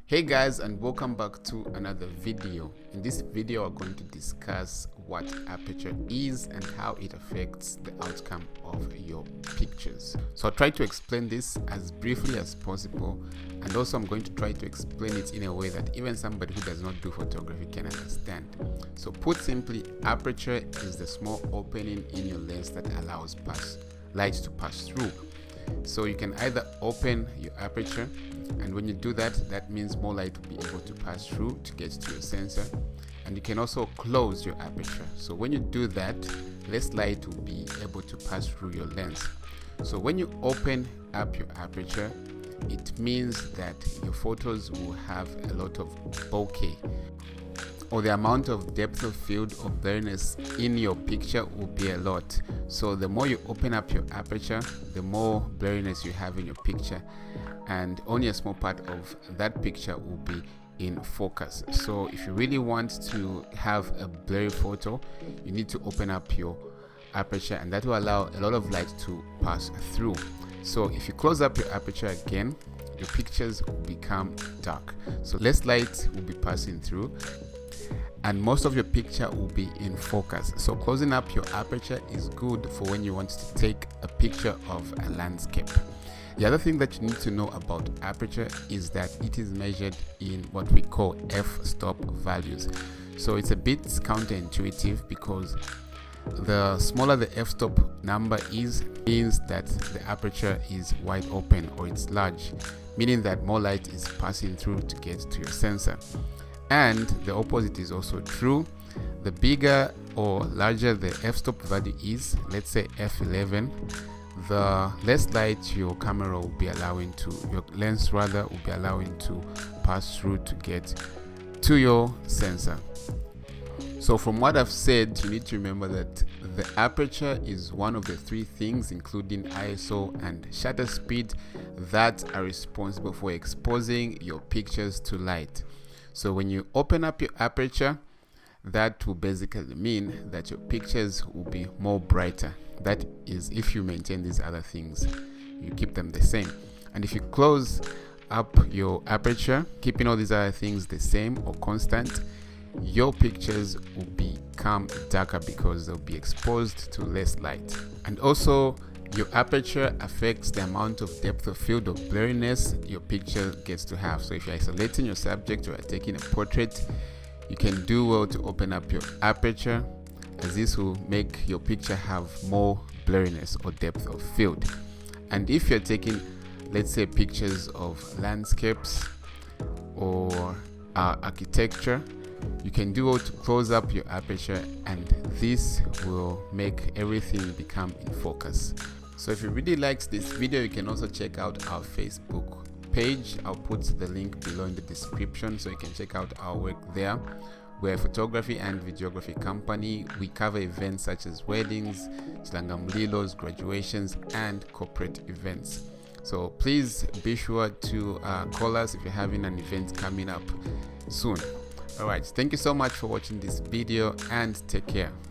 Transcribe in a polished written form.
Hey guys, and welcome back to another video. In this video we're going to discuss what aperture is and how it affects the outcome of your pictures. So I'll try to explain this as briefly as possible, and also I'm going to try to explain it in a way that even somebody who does not do photography can understand. So put simply, aperture is the small opening in your lens that allows light to pass through. So you can either open your aperture, and when you do that, that means more light will be able to pass through to get to your sensor. And you can also close your aperture. So when you do that, less light will be able to pass through your lens. So when you open up your aperture, it means that your photos will have a lot of bokeh, or the amount of depth of field or blurriness in your picture will be a lot. So the more you open up your aperture, the more blurriness you have in your picture, and only a small part of that picture will be in focus. So if you really want to have a blurry photo, you need to open up your aperture, and that will allow a lot of light to pass through. So if you close up your aperture again, your pictures will become dark, so less light will be passing through, and most of your picture will be in focus. So closing up your aperture is good for when you want to take a picture of a landscape. The other thing that you need to know about aperture is that it is measured in what we call f-stop values. So it's a bit counterintuitive, because the smaller the f-stop number is, means that the aperture is wide open, or it's large, meaning that more light is passing through to get to your sensor. And the opposite is also true. The bigger or larger the f-stop value is, let's say f11, the less light your camera will be allowing to, your lens rather, will be allowing to pass through to get to your sensor. So from what I've said, you need to remember that the aperture is one of the three things, including ISO and shutter speed, that are responsible for exposing your pictures to light. So when you open up your aperture, that will basically mean that your pictures will be more brighter. That is, if you maintain these other things, you keep them the same. And if you close up your aperture, keeping all these other things the same or constant, your pictures will become darker because they'll be exposed to less light. And also, your aperture affects the amount of depth of field or blurriness your picture gets to have. So if you're isolating your subject or you're taking a portrait, you can do well to open up your aperture, as this will make your picture have more blurriness or depth of field. And if you're taking, let's say, pictures of landscapes or architecture, you can do well to close up your aperture, and this will make everything become in focus. So if you really liked this video, you can also check out our Facebook page. I'll put the link below in the description, so you can check out our work there. We're a photography and videography company. We cover events such as weddings, chilangamlilos, graduations, and corporate events. So please be sure to call us if you're having an event coming up soon. Alright, thank you so much for watching this video, and take care.